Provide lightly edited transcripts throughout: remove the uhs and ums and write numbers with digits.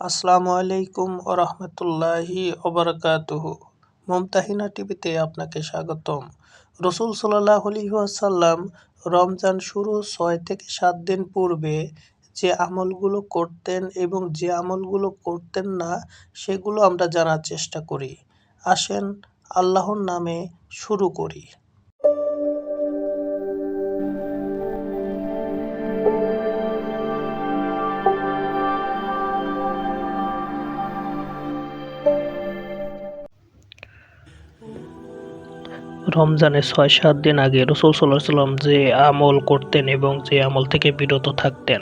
আসসালামু আলাইকুম ওরহমতুল্লাহি ওবরকাতুহু। মুমতাহিনা টিভিতে আপনাকে স্বাগতম। রসুল সাল্লাল্লাহু আলাইহি ওয়াসাল্লাম রমজান শুরু ৬ থেকে ৭ দিন পূর্বে যে আমলগুলো করতেন এবং যে আমলগুলো করতেন না সেগুলো আমরা জানার চেষ্টা করি। আসেন আল্লাহর নামে শুরু করি। রমজানের ৬-৭ দিন আগে রাসূল সাল্লাল্লাহু আলাইহি ওয়াসাল্লাম যে আমল করতেন এবং যে আমল থেকে বিরত থাকতেন,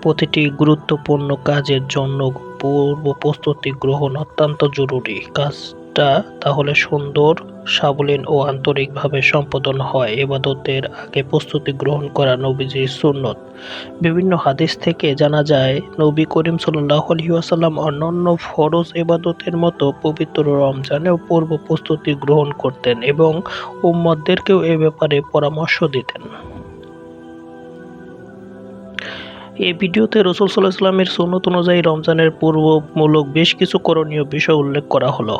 প্রতিটি গুরুত্বপূর্ণ কাজের জন্য পূর্ব প্রস্তুতি গ্রহণ অত্যন্ত জরুরি। কাজটা তাহলে সুন্দর, সাবলীল ও আন্তরিকভাবে সম্পাদন হয়। ইবাদতের আগে প্রস্তুতি গ্রহণ করা নবীজির সুন্নত। বিভিন্ন হাদিস থেকে জানা যায়, নবী করিম সাল্লাল্লাহু আলাইহি ওয়াসাল্লাম অন্যান্য ফরজ ইবাদতের মতো পবিত্র রমজানেও পূর্ব প্রস্তুতি গ্রহণ করতেন এবং উম্মতদেরকেও এ ব্যাপারে পরামর্শ দিতেন। এই ভিডিওতে রাসূল সাল্লাল্লাহু আলাইহি ওয়াসাল্লামের সুন্নত অনুযায়ী রমজানের পূর্বমূলক বেশ কিছু করণীয় বিষয় উল্লেখ করা হলো।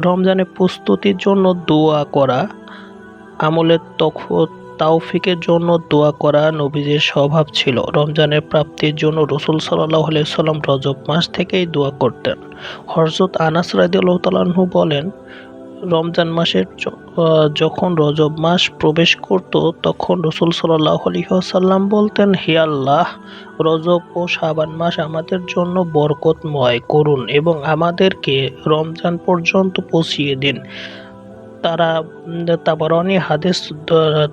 রমজানের প্রস্তুতির জন্য দোয়া করা। আমলের তাওফিকের জন্য দোয়া করা নবীজির স্বভাব ছিল। রমজানের প্রাপ্তির জন্য রাসূল সাল্লাল্লাহু আলাইহি ওয়াসাল্লাম রজব মাস থেকেই দোয়া করতেন। হযরত আনাস রাদিয়াল্লাহু তাআলা আনহু বলেন, রমজান মাসের যখন রজব মাস প্রবেশ করত তখন রাসূল সাল্লাল্লাহু আলাইহি ওয়াসাল্লাম বলতেন, হে আল্লাহ, রজব ও শাবান মাস আমাদের জন্য বরকতময় করুন এবং আমাদেরকে রমজান পর্যন্ত পৌঁছিয়ে দিন। তাবারানী হাদিস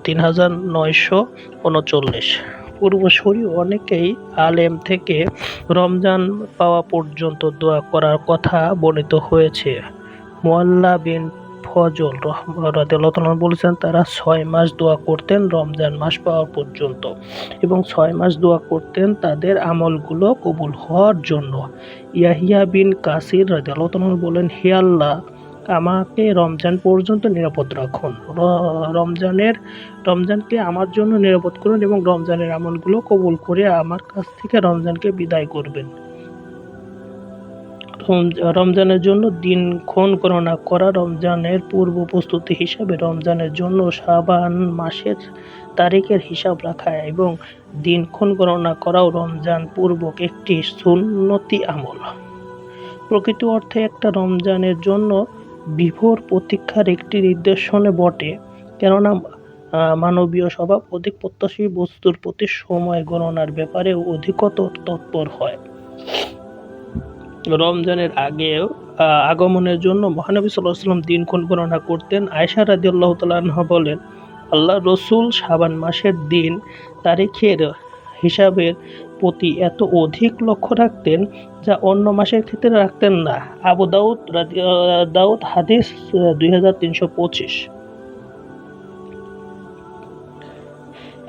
৩৯৩৯। পূর্বসূরি অনেকেই আলেম থেকে রমজান পাওয়া পর্যন্ত দোয়া করার কথা বর্ণিত হয়েছে। মুআল্লা বিন ফজল রাদিয়াল্লাহু তাআলা বলেছেন, তারা ৬ মাস দোয়া করতেন রমজান মাস পাওয়া পর্যন্ত এবং ৬ মাস দোয়া করতেন তাদের আমলগুলো কবুল হওয়ার জন্য। ইয়াহিয়া বিন কাসির রাদিয়াল্লাহু তাআলা বলেন, হে আল্লাহ, আমাকে রমজান পর্যন্ত নিরাপদ রাখুন। রমজানকে আমার জন্য নিরাপদ করুন এবং রমজানের আমলগুলো কবুল করে আমার কাছ থেকে রমজানকে বিদায় করবেন। রমজানের জন্য দিনক্ষণ গণনা করা। রমজানের পূর্ব প্রস্তুতি হিসাবে রমজানের জন্য শাবান মাসের তারিখের হিসাব রাখা এবং দিনক্ষণ গণনা করাও রমজান পূর্বক একটি সুন্নতি আমল। প্রকৃত অর্থে একটা রমজানের জন্য বিভোর প্রতীক্ষার একটি নিদর্শন বটে, কেননা মানবীয় স্বভাব অধিক প্রত্যাশী বস্তুর প্রতি সময় গণনার ব্যাপারে অধিকতর তৎপর হয়। রমজানের আগমনের জন্য মহানবী সাল্লাল্লাহু আলাইহি ওয়াসাল্লাম দিনক্ষণ গণনা করতেন। আয়েশা রাদিয়াল্লাহু তাআলা আনহা বলেন, আল্লাহর রাসূল শাবান মাসের দিন তারিখের হিসাবের প্রতি এত অধিক লক্ষ্য রাখতেন যা অন্য মাসের ক্ষেত্রে রাখতেন না। আবু দাউদ হাদিস ২৩২৫।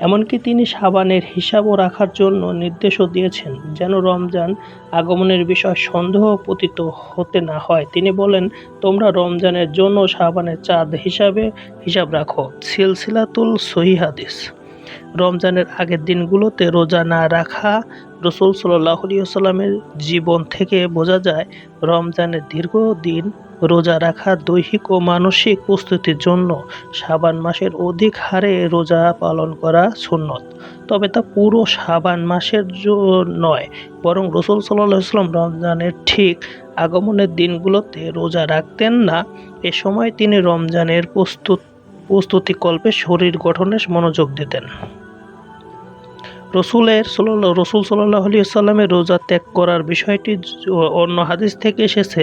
এমনকি তিনি শাবানের হিসাবও রাখার জন্য নির্দেশও দিয়েছেন, যেন রমজান আগমনের বিষয়ে সন্দেহ পতিত হতে না হয়। তিনি বলেন, তোমরা রমজানের জন্য শাবানের চাঁদ হিসাব রাখো। সিলসিলাতুল সহিহ হাদিস। রমজানের আগের দিনগুলোতে রোজা না রাখা। রাসূল সাল্লাল্লাহু আলাইহি ওয়াসাল্লামের জীবন থেকে বোঝা যায়, রমজানের দীর্ঘদিন রোজা রাখা দৈহিক ও মানসিক প্রস্তুতির জন্য শাবান মাসের অধিক হারে রোজা পালন করা সুন্নত। তবে তা পুরো শাবান মাসের নয়, বরং রাসূল সাল্লাল্লাহু আলাইহি ওয়াসাল্লাম রমজানের ঠিক আগমনের দিনগুলোতে রোজা রাখতেন না। এ সময় তিনি রমজানের প্রস্তুতিকল্পে শরীর গঠনে মনোযোগ দিতেন। রাসূল সাল্লাল্লাহু আলাইহি ওয়াসাল্লামের রোজা ত্যাগ করার বিষয়টি অন্য হাদিস থেকে এসেছে।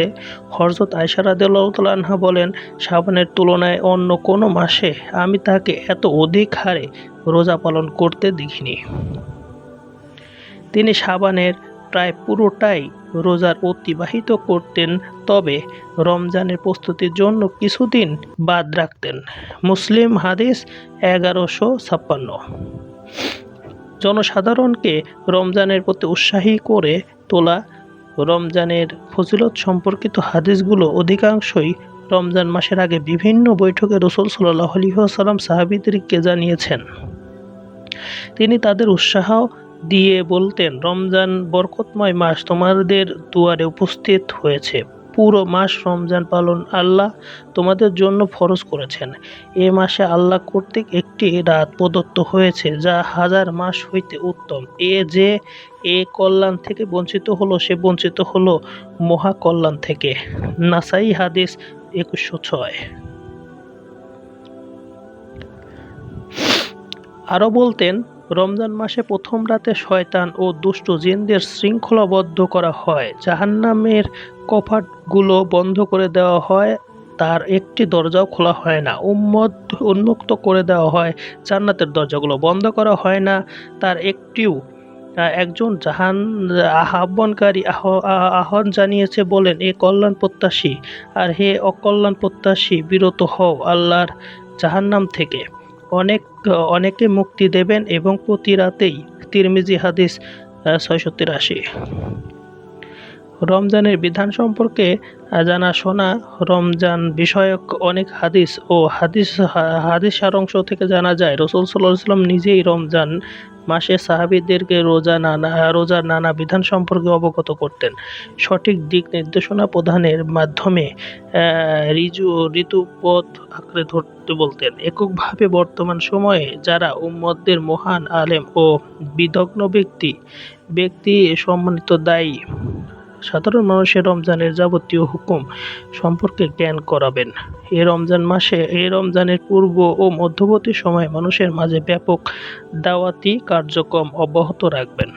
হযরত আয়েশা রাদিয়াল্লাহু তাআলা আনহা বলেন, শাবানের তুলনায় অন্য কোনো মাসে আমি তাকে এত অধিক হারে রোজা পালন করতে দেখিনি। তিনি শাবানের প্রায় পুরোটাই রোজার অতিবাহিত করতেন, তবে রমজানের প্রস্তুতির জন্য কিছুদিন বাদ রাখতেন। মুসলিম হাদিস ১১৫৬। জনসাধারণকে রমজানের প্রতি উৎসাহী করে তোলা। রমজানের ফজিলত সম্পর্কিত হাদিসগুলো অধিকাংশই রমজান মাসের আগে বিভিন্ন বৈঠকে রাসূল সাল্লাল্লাহু আলাইহি ওয়াসাল্লাম সাহাবীদেরকে জানিয়েছেন। তিনি তাদের উৎসাহ দিয়ে বলতেন, রমজান বরকতময় মাস তোমাদের দুয়ারে উপস্থিত হয়েছে। পুরো মাস রমজান পালন আল্লাহ তোমাদের জন্য ফরজ করেছেন। এ মাসে আল্লাহ কর্তৃক একটি রাত প্রদত্ত হয়েছে যা হাজার মাস হইতে উত্তম। যে এ কল্যাণ থেকে বঞ্চিত হলো সে বঞ্চিত হলো মহা কল্যাণ থেকে। নাসাই হাদিস 2106। আরও বলতেন, রমজান মাসে প্রথম রাতে শয়তান ও দুষ্ট জিনদের শৃঙ্খলাবদ্ধ করা হয়, জাহান্নামের কপাটগুলো বন্ধ করে দেওয়া হয়, তার একটি দরজাও খোলা হয় না। উন্মুক্ত করে দেওয়া হয়, জান্নাতের দরজাগুলো বন্ধ করা হয় না, তার একটিও। একজন আহ্বানকারী আহ্বান জানিয়েছে বলেন, এ কল্যাণ প্রত্যাশী আর হে অকল্যাণ প্রত্যাশী, বিরত হও আল্লাহর জাহান্নাম থেকে। অনেকে মুক্তি দেবেন এবং প্রতি রাতেই। তিরমিজি হাদিস 683। রমজানের বিধান সম্পর্কে জানাশোনা। রমজান বিষয়ক অনেক হাদিস ও হাদিস সারাংশ থেকে জানা যায়, রাসূল সাল্লাল্লাহু আলাইহি ওয়াসাল্লাম নিজেই রমজান মাসে সাহাবীদেরকে রোজার নানা বিধান সম্পর্কে অবগত করতেন। সঠিক দিক নির্দেশনা প্রদানের মাধ্যমে ঋতুপথ আঁকড়ে ধরতে বলতেন। এককভাবে বর্তমান সময়ে যারা উম্মতের মহান আলেম ও বিদগ্ধ ব্যক্তি সম্মানিত দায়ী সাধারণ মানুষের রমজানের যাবতীয় হুকুম সম্পর্কে জ্ঞান করাবেন। এই রমজানের পূর্ব ও মধ্যবর্তী সময়ে মানুষের মাঝে ব্যাপক দাওয়াতি কার্যক্রম অব্যাহত রাখবেন।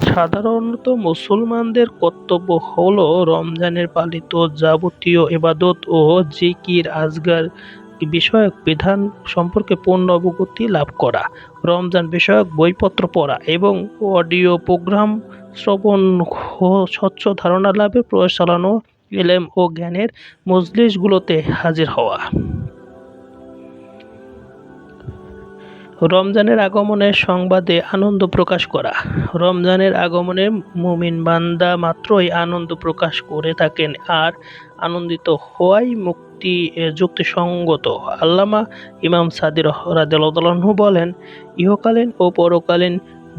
সাধারণত মুসলমানদের কর্তব্য হলো রমজানের পালিত যাবতীয় ইবাদত ও জিকির আজগার বিষয়ক বিধান সম্পর্কে পূর্ণ অবগতি লাভ করা, রমজান বিষয়ক বইপত্র পড়া এবং অডিও প্রোগ্রাম শ্রবণ, স্বচ্ছ ধারণা লাভের প্রয়াস চালানো, ইলম ও জ্ঞানের মজলিসগুলোতে হাজির হওয়া। রমজানের আগমনের সংবাদে আনন্দ প্রকাশ করা। রমজানের আগমনে মুমিন বান্দা মাত্রই আনন্দ প্রকাশ করে থাকেন, আর আনন্দিত হওয়াই যুক্তিসঙ্গত। আল্লামা ইমাম সাদি রাদিয়াল্লাহু আনহু বলেন, ইহকালীন ও পরকালীন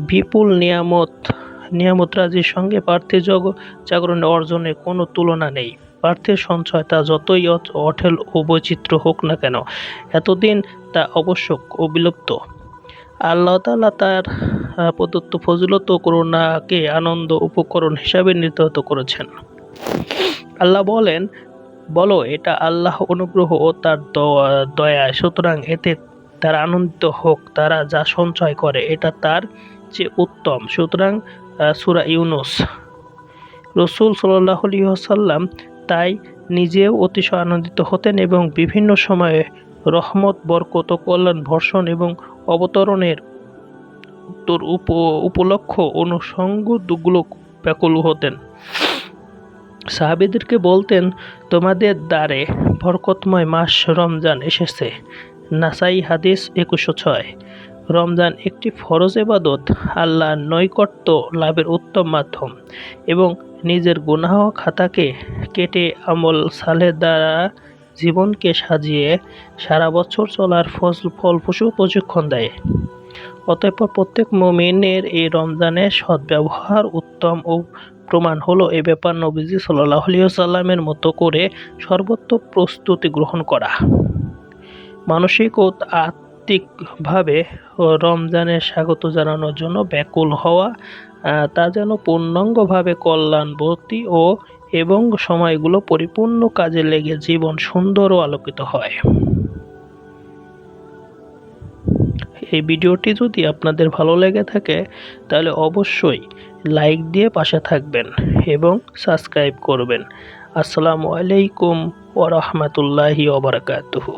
বিপুল নিয়ামতরাজির সঙ্গে পার্থিব জাগরণের অর্জনের কোনো তুলনা নেই। পার্থিব সঞ্চয় তা যতই অঢেল ও বৈচিত্র্য হোক না কেন, এতদিন তা আবশ্যক ও বিলুপ্ত। আল্লাহ তাআলা তার প্রদত্ত ফজিলত ও করুণাকে আনন্দ উপকরণ হিসাবে নির্ধারিত করেছেন। আল্লাহ বলেন, বলো, এটা আল্লাহ অনুগ্রহ ও তার দয়া, সুতরাং এতে তারা আনন্দিত হোক। তারা যা সঞ্চয় করে এটা তার চেয়ে উত্তম। সুতরাং সূরা ইউনূস। রাসূল সাল্লাল্লাহু আলাইহি ওয়াসাল্লাম তাই নিজেও অতিশয় আনন্দিত হতেন এবং বিভিন্ন সময়ে রহমত, বরকত ও কল্যাণ বর্ষণ এবং অবতরণের উপলক্ষ অনুষঙ্গগুলো ব্যাকুল হতেন। সাহাবীদেরকে বলতেন, তোমাদের দ্বারে বরকতময় মাস রমজান এসেছে। নাসাই হাদিস 2106। রমজান একটি ফরজ ইবাদত, আল্লাহর নৈকট্য লাভের উত্তম মাধ্যম এবং নিজের গুনাহ খাতাকে কেটে আমল সালেহ দ্বারা জীবনকে সাজিয়ে সারা বছর চলার ফলপ্রসূ প্রশিক্ষণ দেয়। অতঃপর প্রত্যেক মুমিনের এই রমজানের সদ্ব্যবহার উত্তম ও প্রমাণ হলো এ ব্যাপার নবীজি সাল্লাল্লাহু আলাইহি ওয়াসাল্লামের মতো করে সর্বত্র প্রস্তুতি গ্রহণ করা, মানসিক ও আত্মিকভাবে রমজানের স্বাগত জানানোর জন্য ব্যাকুল হওয়া, তা যেন পূর্ণাঙ্গভাবে কল্যাণবতী এবং সময়গুলো পরিপূর্ণ কাজে লেগে জীবন সুন্দর ও আলোকিত হয়। এই ভিডিওটি যদি আপনাদের ভালো লেগে থাকে তাহলে অবশ্যই লাইক দিয়ে পাশে থাকবেন এবং সাবস্ক্রাইব করবেন। আসসালামু আলাইকুম ওয়া রাহমাতুল্লাহি ওয়া বারাকাতুহু।